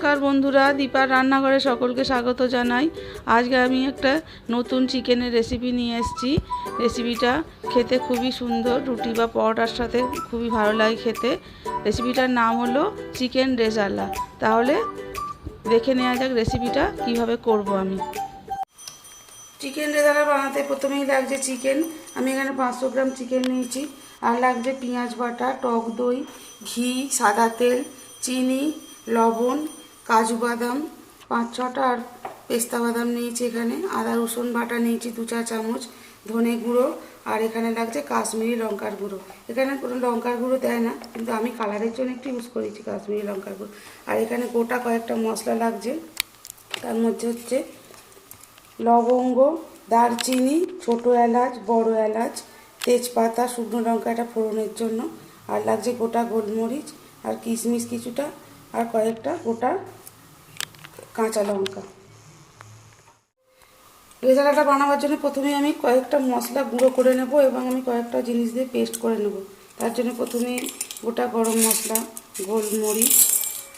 নমস্কার বন্ধুরা, দীপার রান্নাঘরে সকলকে স্বাগত জানাই। আজকে আমি একটা নতুন চিকেনের রেসিপি নিয়ে এসেছি। রেসিপিটা খেতে খুবই সুন্দর, রুটি বা পরোটার সাথে খুবই ভালো লাগে খেতে। রেসিপিটার নাম হলো চিকেন রেজালা। তাহলে দেখে নেওয়া যাক রেসিপিটা কিভাবে করব আমি। চিকেন রেজালা বানাতে প্রথমেই লাগছে চিকেন। আমি এখানে 500 গ্রাম চিকেন নিয়েছি। আর লাগছে পেঁয়াজ বাটা, টক দই, ঘি, সাদা তেল, চিনি, লবণ, কাজু বাদাম 5-6টা আর পেস্তা বাদাম নিয়েছি। এখানে আদা রসুন বাটা নিয়েছি 2-4 চামচ, ধনে গুঁড়ো, আর এখানে লাগছে কাশ্মীরি লঙ্কার গুঁড়ো। এখানে কোনো লঙ্কার গুঁড়ো দেয় না, কিন্তু আমি কালারের জন্য একটু ইউজ করেছি কাশ্মীরি লঙ্কার গুঁড়ো। আর এখানে গোটা কয়েকটা মশলা লাগছে। তার মধ্যে হচ্ছে লবঙ্গ, দারচিনি, ছোটো এলাচ, বড় এলাচ, তেজপাতা, শুকনো লঙ্কা এটা ফোড়নের জন্য, আর লাগছে গোটা গোলমরিচ, আর কিশমিশ কিছুটা, আর কয়েকটা গোটা কাঁচা লঙ্কা। রেজালাটা বানাবার জন্য প্রথমে আমি কয়েকটা মশলা গুঁড়ো করে নেব এবং আমি কয়েকটা জিনিস দিয়ে পেস্ট করে নেব। তার জন্য প্রথমে গোটা গরম মশলা, গোলমরিচ,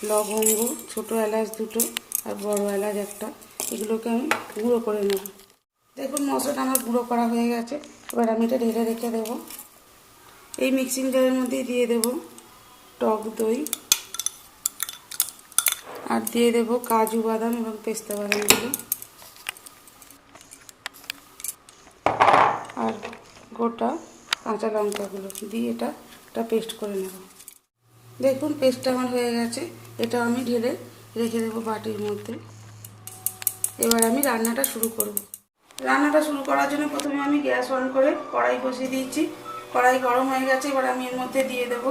লবঙ্গ, ছোটো এলাচ 2টো আর বড় এলাচ একটা, এগুলোকে আমি গুঁড়ো করে নেব। দেখুন মশলাটা আমার গুঁড়ো করা হয়ে গেছে। এবার আমি এটা ঢেলে রেখে দেব। এই মিক্সিং জারের মধ্যে দিয়ে দেব টক দই, আর দিয়ে দেব কাজু বাদাম এবং পেস্তা বাদামগুলো, আর গোটা কাঁচা লঙ্কাগুলো দিয়ে এটা পেস্ট করে নেব। দেখুন পেস্টটা আমার হয়ে গেছে। এটা আমি ঢেলে রেখে দেবো বাটির মধ্যে। এবার আমি রান্নাটা শুরু করব। রান্নাটা শুরু করার জন্য প্রথমে আমি গ্যাস অন করে কড়াই বসিয়ে দিয়েছি। কড়াই গরম হয়ে গেছে। এবার আমি এর মধ্যে দিয়ে দেব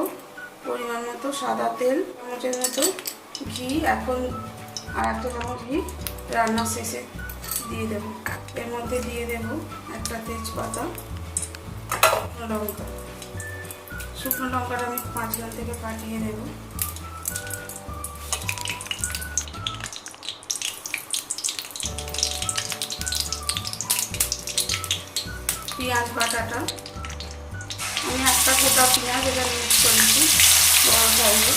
পরিমাণ মতো সাদা তেল, চামচের মতো ঘি, এখন আর একটা চামচ ঘি রান্নার শেষে দিয়ে দেব। এর মধ্যে দিয়ে দেব একটা তেজপাতা, লঙ্কা, শুকনো লঙ্কাটা আমি 5 গ্রাম থেকে কাটিয়ে দেব। পেঁয়াজ বাটাটা আমি একটা গোটা পেঁয়াজ এটা মিক্স করেছি বড় সাইজে,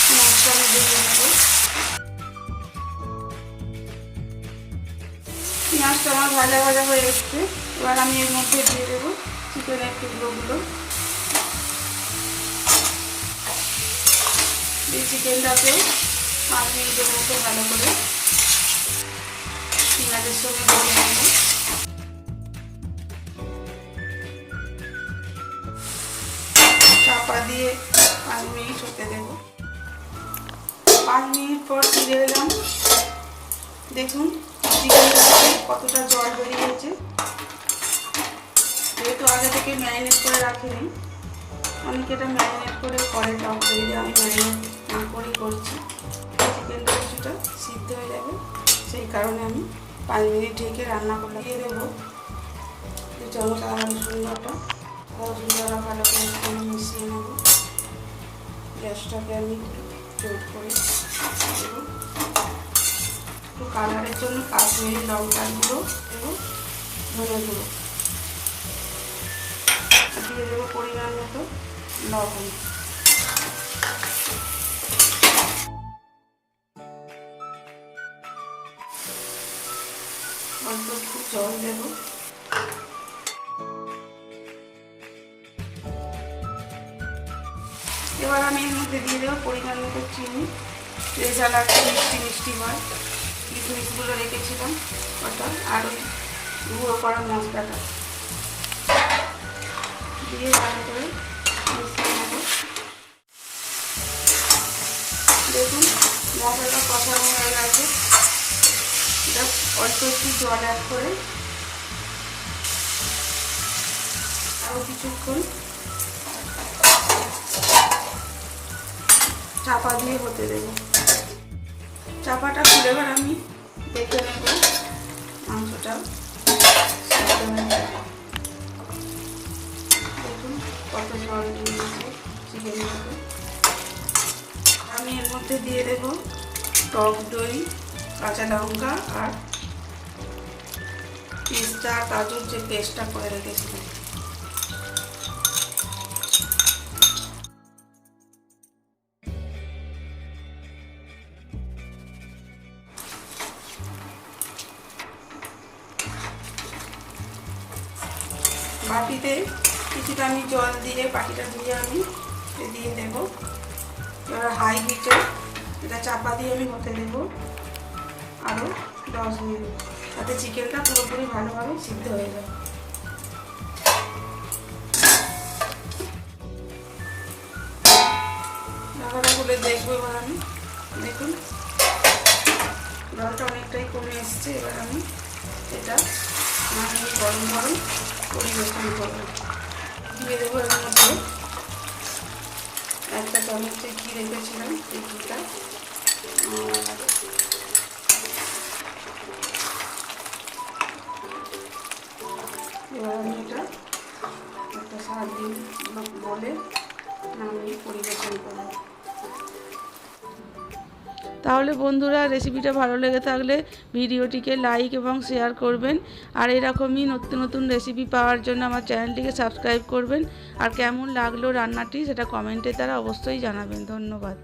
পেঁয়াজটা আমি দিয়ে নেব। পেঁয়াজটা আমার ভাজা ভাজা হয়ে এসছে। এবার আমি এর মধ্যে দিয়ে দেবো চিকেনের টুকরোগুলো। এই চিকেনটাকেও 5 মিনিটের মতো ভালো করে পেঁয়াজের সঙ্গে ভেজে নেব। চাপা দিয়ে 5 মিনিট হতে দেব। 5 মিনিট পর ফিরে এলাম। দেখুন চিকেনটা কতটা জল বেরিয়েছে। যেহেতু আগে থেকে ম্যারিনেট করে রাখিনি, অনেকে এটা ম্যারিনেট করে টক দই দিয়ে, আমি ম্যারিনেট না করেই করছি। চিকেনটা কিছুটা সিদ্ধ হয়ে যাবে, সেই কারণে আমি 5 মিনিট ঢেকে রান্না করে দিয়ে দেবো 2 চামচ আদা রসুন বাটা। ভালো করে মিশিয়ে নেব। গ্যাসটাকে আমি জোর করে দেব। একটু কালারের জন্য কাশ্মীরি লঙ্কার গুঁড়ো এবং ধনে গুঁড়ো দিয়ে দেবো, পরিমাণ মতো লবণ। অল্প একটু জল দেব। এবার আমি এর মধ্যে দিয়ে দেবো পরিমাণ মতো চিনি। রেজালা একটু মিষ্টি মিষ্টি হয়। কিশমিশগুলো রেখেছিলাম ওটা, আর ওই গুঁড়ো করা মশলাটা দিয়ে ভালো করে মিশিয়ে নেব। দেখুন মশলাটা কষানো হয়ে গেছে। এটা অল্প একটু জল অ্যাড করে আরও কিছুক্ষণ চাপা দিয়ে হতে দেব। চাপাটা খুলে এবার আমি দেখে নেব মাংসটা। দেখুন কত জল দিয়েছে চিকেন মধ্যে। আমি এর মধ্যে দিয়ে দেব টক দই, কাঁচা লঙ্কা আর পিস্তা কাজুর যে পেস্টটা করে রেখেছিলাম। বাটিতে কিছুটা আমি জল দিয়ে বাটিটা ধুয়ে আমি দিয়ে দেবো। এবার হাই হিটে এটা চাপা দিয়ে আমি হতে দেবো আরও 10 মিনিট, তাতে চিকেনটা পুরোপুরি ভালোভাবে সিদ্ধ হয়ে যায়। ঢাকাটা খুলে দেখবো এবার আমি। দেখুন জলটা অনেকটাই কমে এসছে। এবার আমি এটা নামিয়ে গরম গরম পরিবেশন করবো। দিয়ে দেবো এর মধ্যে একটা চামচে ঘি রেখেছিলাম, এই ঘিটা। এবার আমি এটা একটা সারাদিন বলে নামিয়ে পরিবেশন করবো। তাহলে বন্ধুরা, রেসিপিটা ভালো লেগে থাকলে ভিডিওটিকে লাইক এবং শেয়ার করবেন। আর এরকমই নতুন নতুন রেসিপি পাওয়ার জন্য আমার চ্যানেলটিকে সাবস্ক্রাইব করবেন। আর কেমন লাগলো রান্নাটি সেটা কমেন্টের দ্বারা অবশ্যই জানাবেন। ধন্যবাদ।